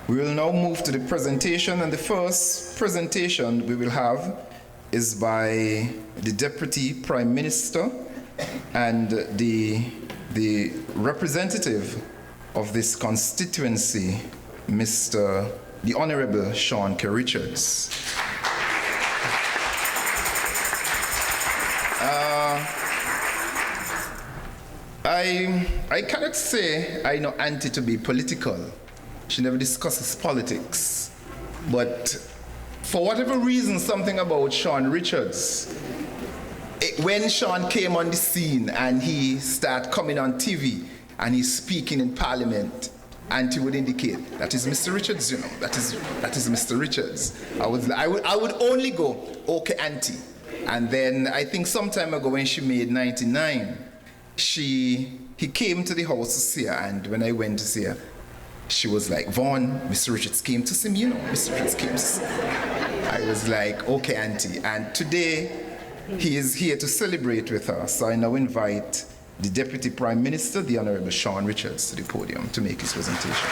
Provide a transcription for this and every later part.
We will now move to the presentation, and the first presentation we will have is by the Deputy Prime Minister and the representative of this constituency, the Honorable Shawn Richards. I cannot say I know Auntie to be political. She never discusses politics. But for whatever reason, something about Shawn Richards, when Shawn came on the scene and he started coming on TV and he's speaking in Parliament, Auntie would indicate, that is Mr. Richards, you know, that is Mr. Richards. I would only go, okay, Auntie. And then I think some time ago when she made 99, he came to the house to see her, and when I went to see her, she was like, Vaughn, Mr. Richards came to see me, you know, Mr. Richards came to see me. I was like, okay, Auntie. And today, he is here to celebrate with us. So I now invite the Deputy Prime Minister, the Honorable Shawn Richards, to the podium to make his presentation.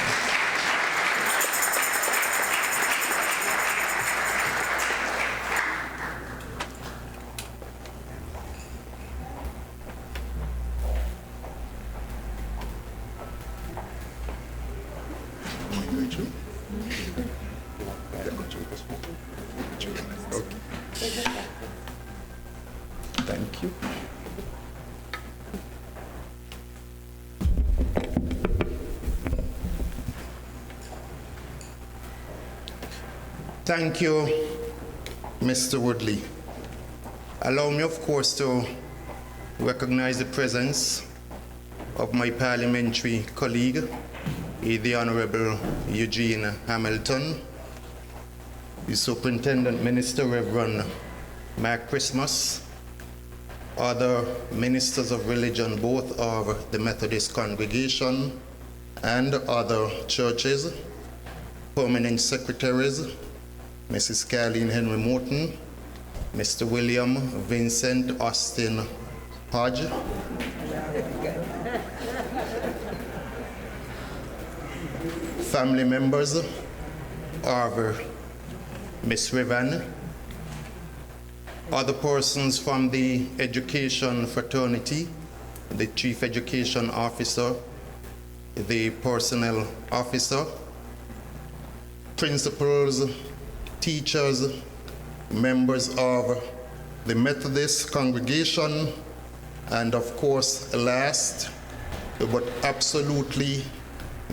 Thank you. Thank you, Mr. Woodley. Allow me, of course, to recognize the presence of my parliamentary colleague, the Honorable Eugene Hamilton, the Superintendent Minister, Reverend Mark Christmas, other ministers of religion, both of the Methodist congregation and other churches, permanent secretaries, Mrs. Caroline Henry Morton, Mr. William Vincent Austin Hodge, family members of Ms. Revan, other persons from the education fraternity, the Chief Education Officer, the Personnel Officer, principals, teachers, members of the Methodist congregation, and of course, last, but absolutely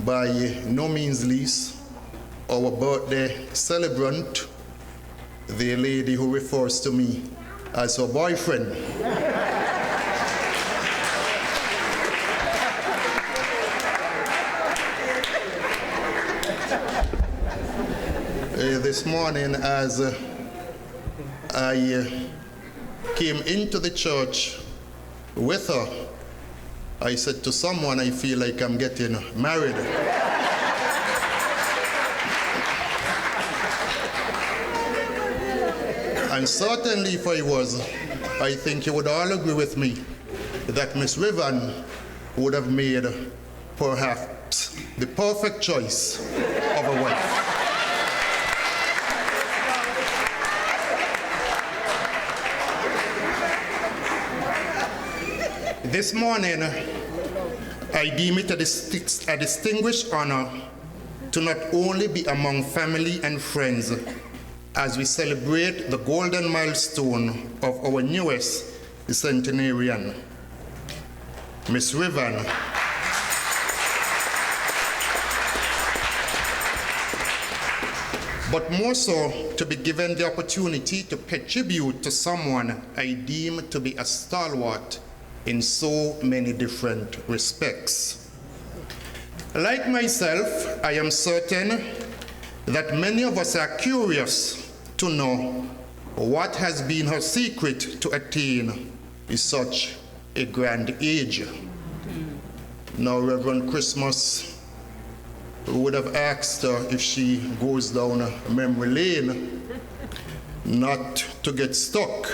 by no means least, our birthday celebrant, the lady who refers to me as her boyfriend. This morning, as I came into the church with her, I said to someone, I feel like I'm getting married. And certainly if I was, I think you would all agree with me that Ms. Revan would have made perhaps the perfect choice of a wife. This morning, I deem it a distinguished honor to not only be among family and friends as we celebrate the golden milestone of our newest centenarian, Ms. Revan, but more so to be given the opportunity to pay tribute to someone I deem to be a stalwart in so many different respects. Like myself, I am certain that many of us are curious to know what has been her secret to attain such a grand age. Now, Reverend Christmas would have asked her if she goes down memory lane not to get stuck.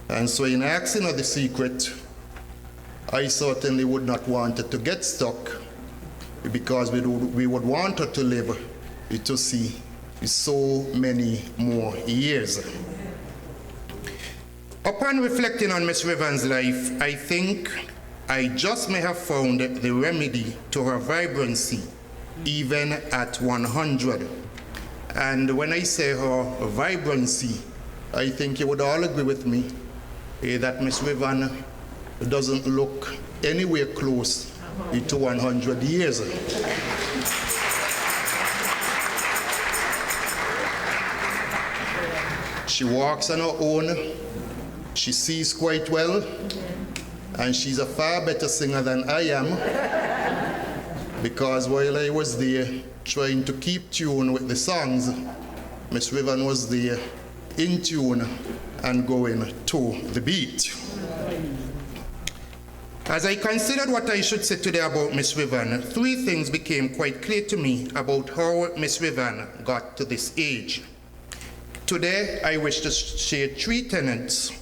And so in asking her the secret, I certainly would not want her to get stuck. because we would want her to live to see so many more years. Upon reflecting on Miss Revan's life, I think I just may have found the remedy to her vibrancy, even at 100. And when I say her vibrancy, I think you would all agree with me that Miss Revan doesn't look anywhere close to 100 years. She walks on her own, she sees quite well, and she's a far better singer than I am, because while I was there trying to keep tune with the songs, Miss Revan was there in tune and going to the beat. As I considered what I should say today about Miss Revan, three things became quite clear to me about how Miss Revan got to this age. Today, I wish to share three tenets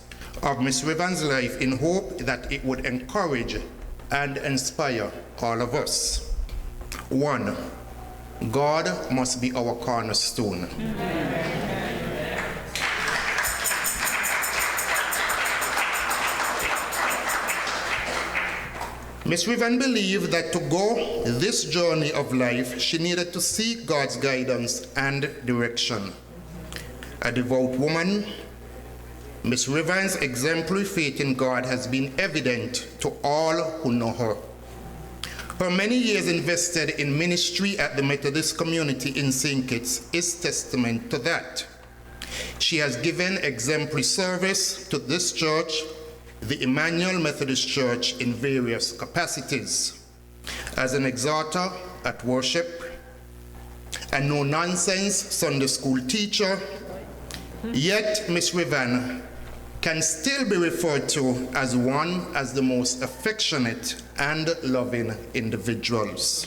of Miss Revan's life in hope that it would encourage and inspire all of us. 1, God must be our cornerstone. Miss Revan believed that to go this journey of life, she needed to seek God's guidance and direction. A devout woman, Miss Revan's exemplary faith in God has been evident to all who know her. Her many years invested in ministry at the Methodist community in St. Kitts is testament to that. She has given exemplary service to this church, the Immanuel Methodist Church, in various capacities. As an exhorter at worship, a no-nonsense Sunday school teacher, yet Miss Revan can still be referred to as one of the most affectionate and loving individuals.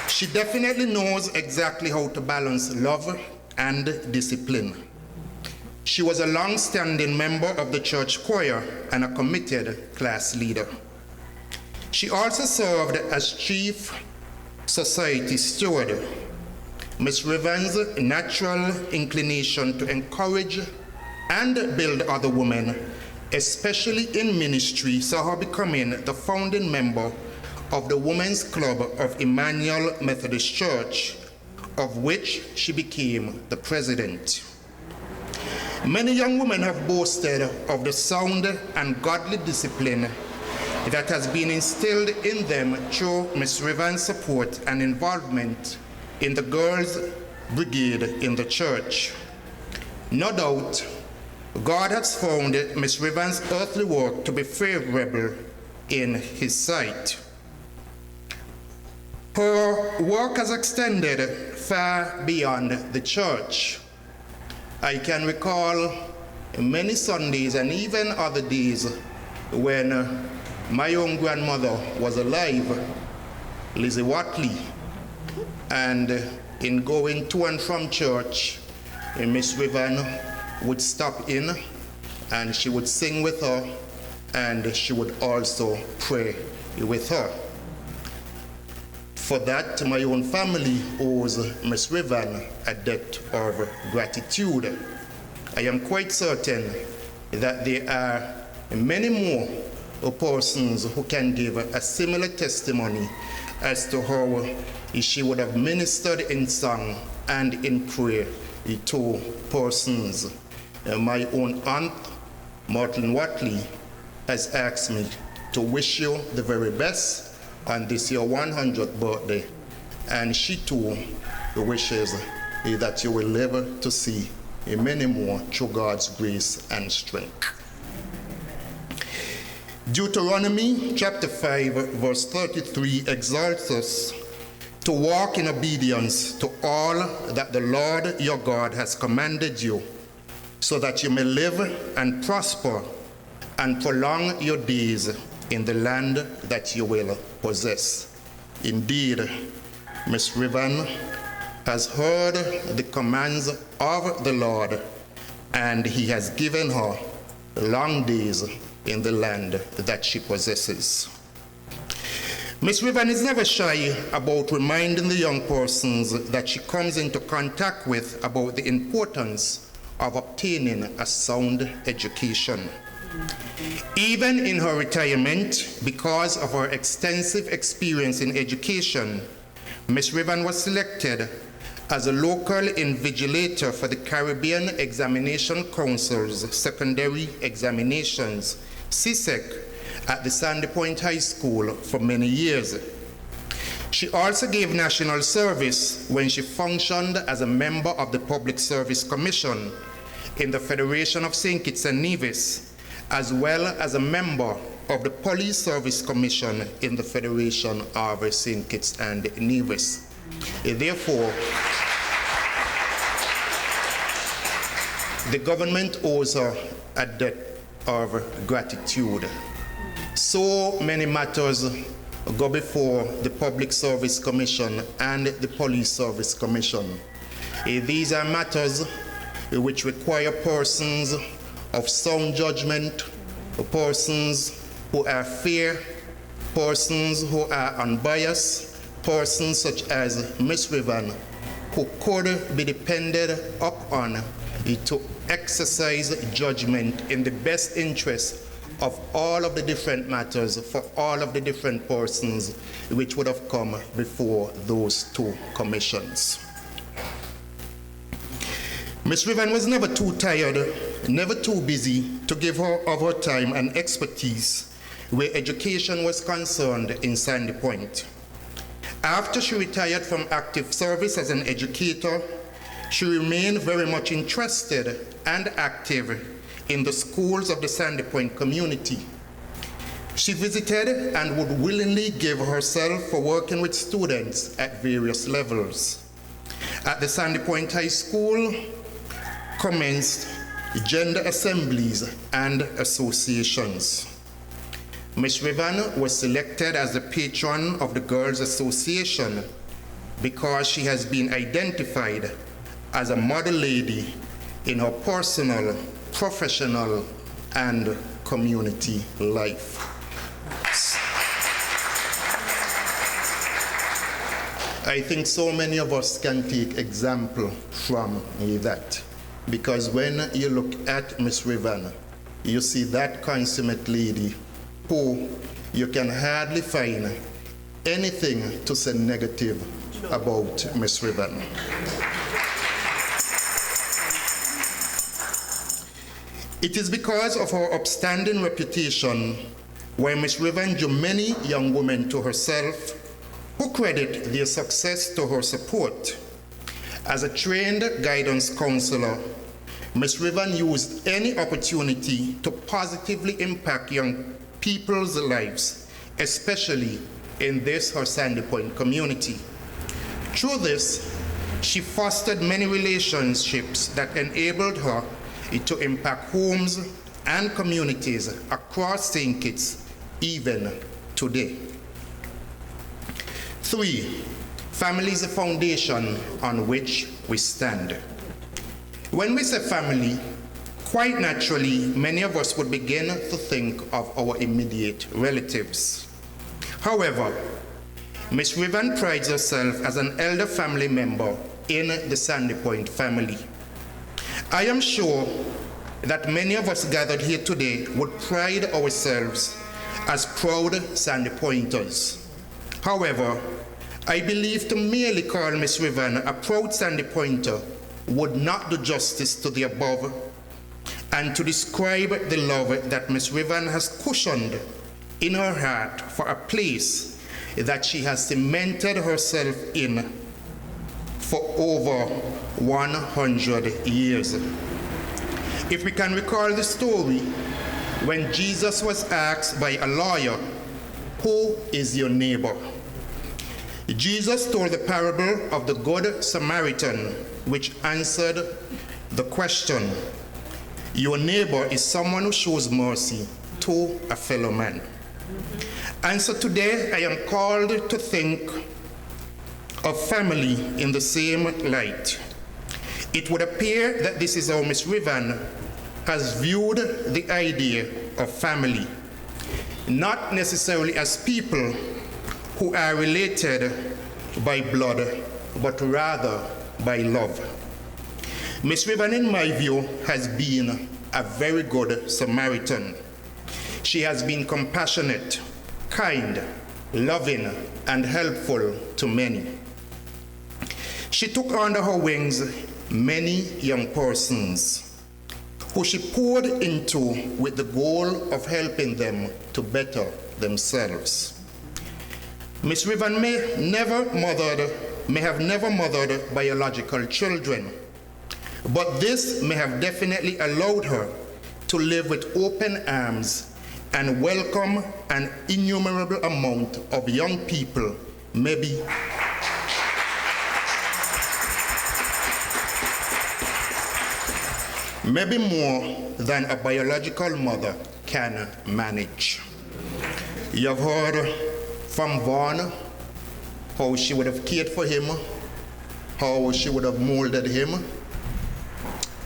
She definitely knows exactly how to balance love and discipline. She was a long-standing member of the church choir and a committed class leader. She also served as chief society steward. Miss Revan's natural inclination to encourage and build other women, especially in ministry, saw her becoming the founding member of the Women's Club of Immanuel Methodist Church, of which she became the president. Many young women have boasted of the sound and godly discipline that has been instilled in them through Miss Revan's support and involvement in the Girls' Brigade in the church. No doubt, God has found Miss Revan's earthly work to be favorable in His sight. Her work has extended far beyond the church. I can recall many Sundays and even other days when my own grandmother was alive, Lizzie Watley, and in going to and from church, Miss Revan would stop in and she would sing with her and she would also pray with her. For that, my own family owes Miss Revan a debt of gratitude. I am quite certain that there are many more persons who can give a similar testimony as to how she would have ministered in song and in prayer to persons. My own aunt, Martin Watley, has asked me to wish you the very best on this your 100th birthday, and she too wishes that you will live to see many more through God's grace and strength. Deuteronomy chapter 5 verse 33 exalts us to walk in obedience to all that the Lord your God has commanded you, so that you may live and prosper and prolong your days in the land that you will possess. Indeed, Miss Revan has heard the commands of the Lord, and He has given her long days in the land that she possesses. Ms. Revan is never shy about reminding the young persons that she comes into contact with about the importance of obtaining a sound education. Even in her retirement, because of her extensive experience in education, Ms. Revan was selected as a local invigilator for the Caribbean Examination Council's secondary examinations, CSEC, at the Sandy Point High School for many years. She also gave national service when she functioned as a member of the Public Service Commission in the Federation of St. Kitts and Nevis, as well as a member of the Police Service Commission in the Federation of St. Kitts and Nevis. Therefore, the government owes her a debt of gratitude. So many matters go before the Public Service Commission and the Police Service Commission. These are matters which require persons of sound judgment, persons who are fair, persons who are unbiased, persons such as Ms. Revan, who could be depended upon to exercise judgment in the best interest of all of the different matters for all of the different persons which would have come before those two commissions. Ms. Revan was never too tired, never too busy to give of her time and expertise where education was concerned in Sandy Point. After she retired from active service as an educator, she remained very much interested and active in the schools of the Sandy Point community. She visited and would willingly give herself for working with students at various levels. At the Sandy Point High School, commenced gender assemblies and associations. Ms. Revan was selected as the patron of the Girls Association because she has been identified as a model lady in her personal, professional, and community life. I think so many of us can take example from that, because when you look at Ms. Revan, you see that consummate lady who you can hardly find anything to say negative about Ms. Revan. It is because of her upstanding reputation where Ms. Revan drew many young women to herself who credit their success to her support. As a trained guidance counselor, Ms. Revan used any opportunity to positively impact young people's lives, especially in this her Sandy Point community. Through this, she fostered many relationships that enabled her to impact homes and communities across St. Kitts, even today. 3, family is the foundation on which we stand. When we say family, quite naturally, many of us would begin to think of our immediate relatives. However, Ms. Revan prides herself as an elder family member in the Sandy Point family. I am sure that many of us gathered here today would pride ourselves as proud Sandy Pointers. However, I believe to merely call Ms. Revan a proud Sandy Pointer would not do justice to the above, and to describe the love that Ms. Revan has cushioned in her heart for a place that she has cemented herself in for over 100 years. If we can recall the story when Jesus was asked by a lawyer, "Who is your neighbor?" Jesus told the parable of the Good Samaritan, which answered the question, "Your neighbor is someone who shows mercy to a fellow man." And so today I am called to think of family in the same light. It would appear that this is how Ms. Revan has viewed the idea of family, not necessarily as people who are related by blood, but rather by love. Miss Revan, in my view, has been a very good Samaritan. She has been compassionate, kind, loving, and helpful to many. She took under her wings many young persons who she poured into with the goal of helping them to better themselves. Miss Revan may have never mothered biological children, but this may have definitely allowed her to live with open arms and welcome an innumerable amount of young people, maybe more than a biological mother can manage. You have heard from Vaughn how she would have cared for him, how she would have molded him.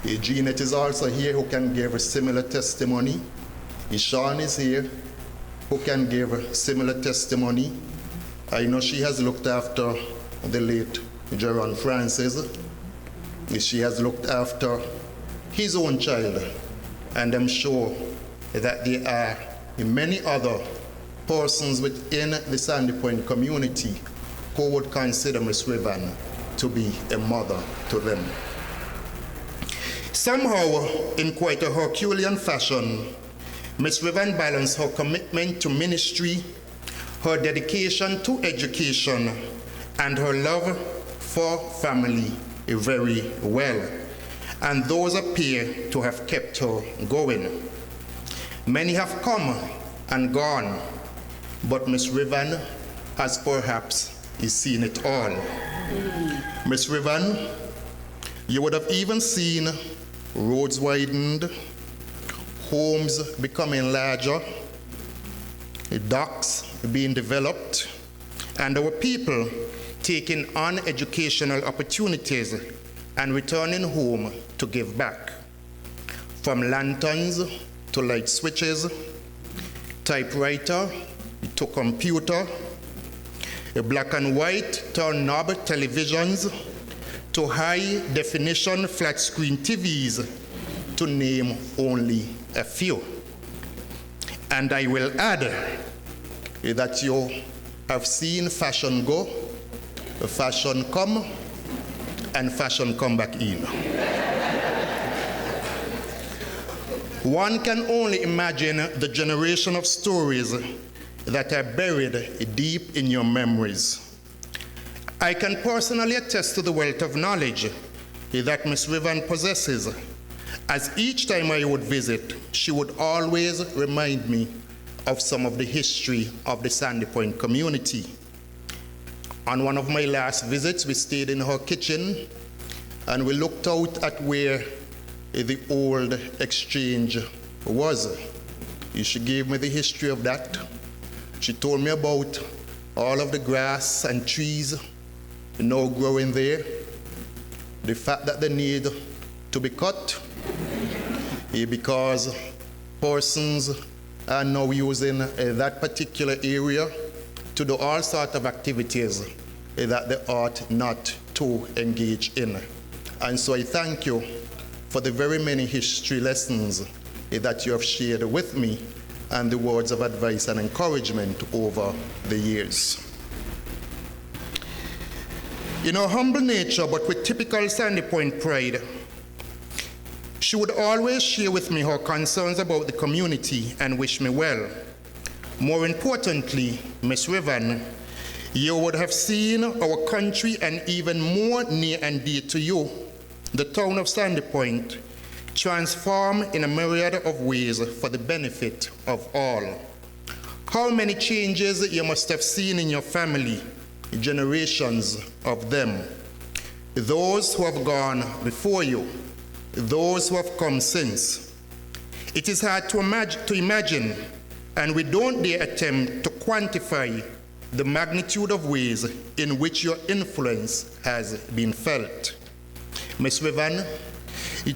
Jeanette is also here who can give a similar testimony. Shawn is here who can give a similar testimony. I know she has looked after the late Jerron Francis. She has looked after his own child, and I'm sure that there are many other persons within the Sandy Point community who would consider Miss Revan to be a mother to them. Somehow, in quite a Herculean fashion, Miss Revan balanced her commitment to ministry, her dedication to education, and her love for family very well. And those appear to have kept her going. Many have come and gone, but Miss Revan has perhaps seen it all. Miss Revan, you would have even seen roads widened, homes becoming larger, docks being developed, and our people taking on educational opportunities and returning home to give back. From lanterns to light switches, typewriter to computer, black and white turn knob televisions to high definition flat screen TVs, to name only a few. And I will add that you have seen fashion go, fashion come, and fashion come back in. One can only imagine the generation of stories that are buried deep in your memories. I can personally attest to the wealth of knowledge that Miss Revan possesses, as each time I would visit, she would always remind me of some of the history of the Sandy Point community. On one of my last visits, we stayed in her kitchen and we looked out at where the old exchange was. She gave me the history of that. She told me about all of the grass and trees now growing there, the fact that they need to be cut because persons are now using that particular area to do all sorts of activities that they ought not to engage in. And so I thank you for the very many history lessons that you have shared with me and the words of advice and encouragement over the years. In her humble nature, but with typical Sandy Point pride, she would always share with me her concerns about the community and wish me well. More importantly, Miss Revan, you would have seen our country, and even more near and dear to you, the town of Sandy Point, transform in a myriad of ways for the benefit of all. How many changes you must have seen in your family, generations of them. Those who have gone before you, those who have come since. It is hard to imagine, and we don't dare attempt to quantify the magnitude of ways in which your influence has been felt. Miss Revan,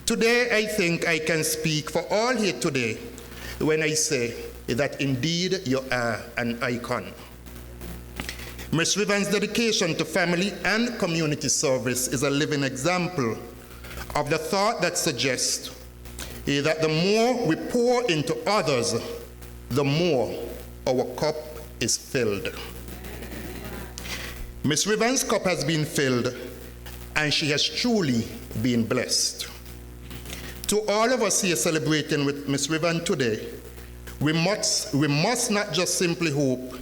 today I think I can speak for all here today when I say that indeed you are an icon. Ms. Revan's dedication to family and community service is a living example of the thought that suggests that the more we pour into others, the more our cup is filled. Ms. Revan's cup has been filled, and she has truly been blessed. To all of us here celebrating with Ms. Revan today, we must not just simply hope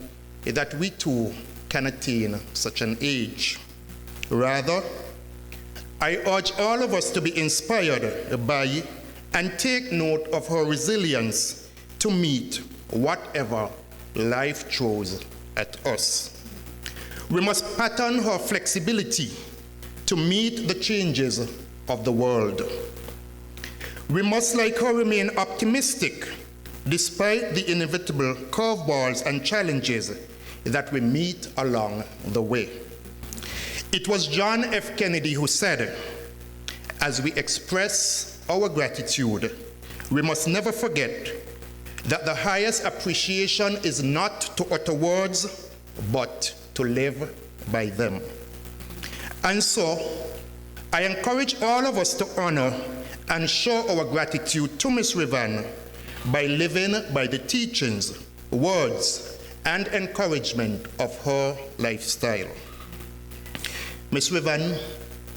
that we too can attain such an age. Rather, I urge all of us to be inspired by and take note of her resilience to meet whatever life throws at us. We must pattern her flexibility to meet the changes of the world. We must, like her, remain optimistic despite the inevitable curveballs and challenges that we meet along the way. It was John F. Kennedy who said, as we express our gratitude, we must never forget that the highest appreciation is not to utter words, but to live by them. And so, I encourage all of us to honor and show our gratitude to Ms. Revan by living by the teachings, words, and encouragement of her lifestyle. Ms. Revan,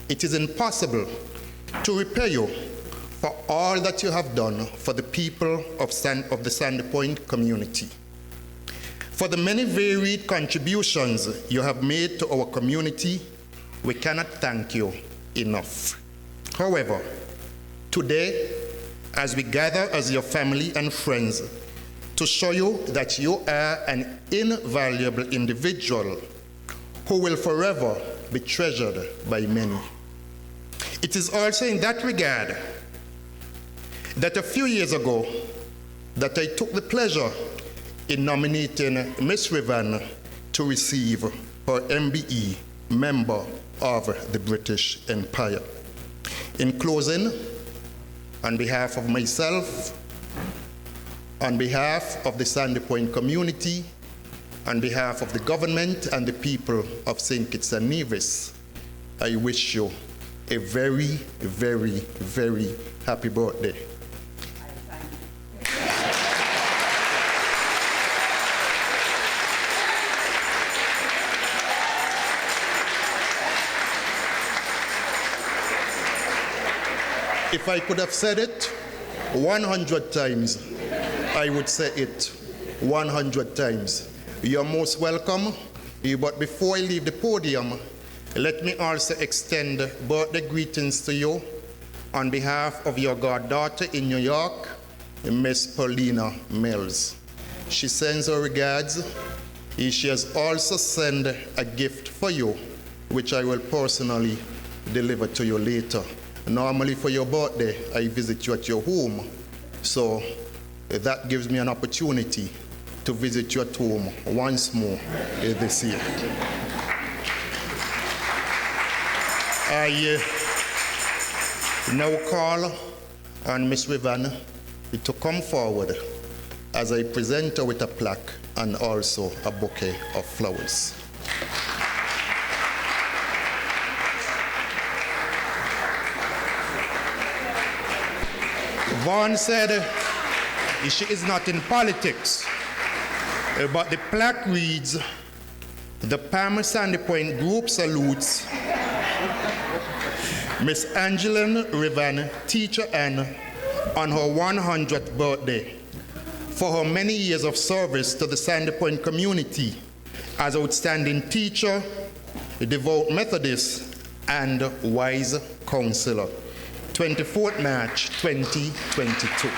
it is impossible to repay you for all that you have done for the people of the Sandy Point community. For the many varied contributions you have made to our community, we cannot thank you enough. However, today, as we gather as your family and friends to show you that you are an invaluable individual who will forever be treasured by many. It is also in that regard that a few years ago that I took the pleasure in nominating Ms. Revan to receive her MBE, Member of the British Empire. In closing, on behalf of myself, on behalf of the Sandy Point community, on behalf of the government and the people of St. Kitts and Nevis, I wish you a very, very, very happy birthday. If I could have said it 100 times, I would say it 100 times. You're most welcome, but before I leave the podium, let me also extend birthday greetings to you on behalf of your goddaughter in New York, Miss Paulina Mills. She sends her regards. She has also sent a gift for you, which I will personally deliver to you later. Normally for your birthday, I visit you at your home, so that gives me an opportunity to visit you at home once more this year. I now call on Ms. Revan to come forward as I present her with a plaque and also a bouquet of flowers. Vaughan said she is not in politics, but the plaque reads, "The Palm Sandy Point Group salutes Miss Angeline Revan, Teacher N, on her 100th birthday for her many years of service to the Sandy Point community as outstanding teacher, devout Methodist, and wise counselor. 24th March 2022.